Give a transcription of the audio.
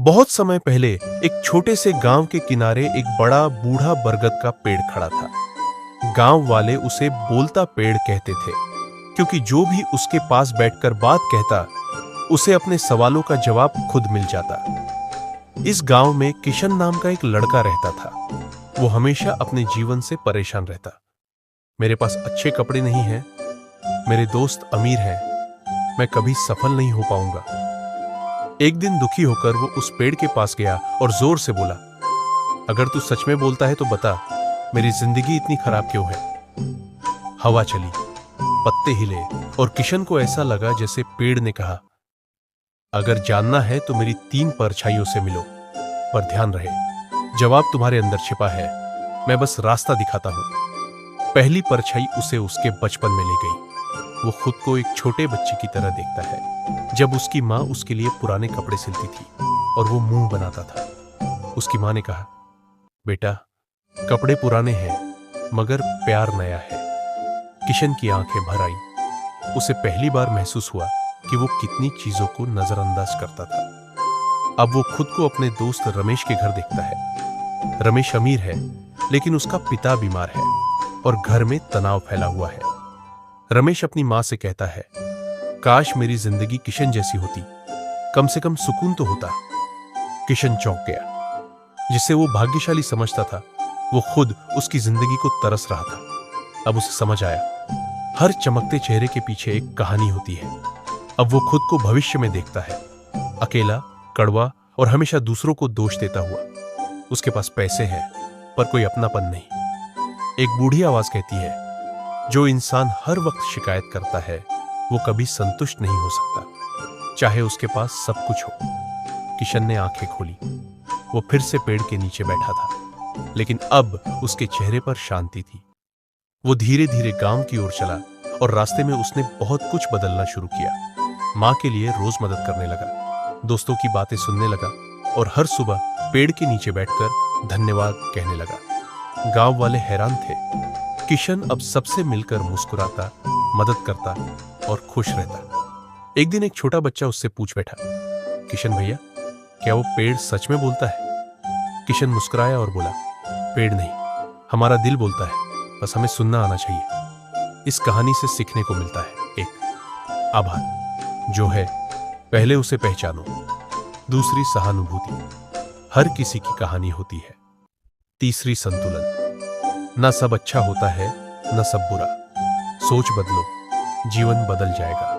बहुत समय पहले एक छोटे से गांव के किनारे एक बड़ा बूढ़ा बरगद का पेड़ खड़ा था। गांव वाले उसे बोलता पेड़ कहते थे, क्योंकि जो भी उसके पास बैठकर बात कहता, उसे अपने सवालों का जवाब खुद मिल जाता। इस गांव में किशन नाम का एक लड़का रहता था। वो हमेशा अपने जीवन से परेशान रहता। मेरे पास अच्छे कपड़े नहीं हैं, मेरे दोस्त अमीर हैं, मैं कभी सफल नहीं हो पाऊंगा। एक दिन दुखी होकर वो उस पेड़ के पास गया और जोर से बोला, अगर तू सच में बोलता है तो बता, मेरी जिंदगी इतनी खराब क्यों है। हवा चली, पत्ते हिले और किशन को ऐसा लगा जैसे पेड़ ने कहा, अगर जानना है तो मेरी 3 परछाइयों से मिलो, पर ध्यान रहे, जवाब तुम्हारे अंदर छिपा है, मैं बस रास्ता दिखाता हूं। पहली परछाई उसे उसके बचपन में ले गई। वो खुद को एक छोटे बच्चे की तरह देखता है, जब उसकी माँ उसके लिए पुराने कपड़े सिलती थी और वो मुंह बनाता था। उसकी माँ ने कहा, बेटा, कपड़े पुराने हैं मगर प्यार नया है। किशन की आंखें भर आई। उसे पहली बार महसूस हुआ कि वो कितनी चीजों को नजरअंदाज करता था। अब वो खुद को अपने दोस्त रमेश के घर देखता है। रमेश अमीर है, लेकिन उसका पिता बीमार है और घर में तनाव फैला हुआ है। रमेश अपनी माँ से कहता है, काश मेरी जिंदगी किशन जैसी होती, कम से कम सुकून तो होता। किशन चौंक गया। जिसे वो भाग्यशाली समझता था, वो खुद उसकी जिंदगी को तरस रहा था। अब उसे समझ आया, हर चमकते चेहरे के पीछे एक कहानी होती है। अब वो खुद को भविष्य में देखता है, अकेला, कड़वा और हमेशा दूसरों को दोष देता हुआ। उसके पास पैसे हैं, पर कोई अपनापन नहीं। एक बूढ़ी आवाज कहती है, जो इंसान हर वक्त शिकायत करता है, वो कभी संतुष्ट नहीं हो सकता, चाहे उसके पास सब कुछ हो। किशन ने आंखें खोली। वो फिर से पेड़ के नीचे बैठा था, लेकिन अब उसके चेहरे पर शांति थी। वो धीरे धीरे गांव की ओर चला और रास्ते में उसने बहुत कुछ बदलना शुरू किया। माँ के लिए रोज मदद करने लगा, दोस्तों की बातें सुनने लगा और हर सुबह पेड़ के नीचे बैठकर धन्यवाद कहने लगा। गांव वाले हैरान थे। किशन अब सबसे मिलकर मुस्कुराता, मदद करता और खुश रहता। एक दिन एक छोटा बच्चा उससे पूछ बैठा, किशन भैया, क्या वो पेड़ सच में बोलता है? किशन मुस्कुराया और बोला, पेड़ नहीं, हमारा दिल बोलता है, बस हमें सुनना आना चाहिए। इस कहानी से सीखने को मिलता है, एक, आभार जो है पहले उसे पहचानो। दूसरी, सहानुभूति, हर किसी की कहानी होती है। तीसरी, संतुलन, न सब अच्छा होता है, न सब बुरा। सोच बदलो, जीवन बदल जाएगा।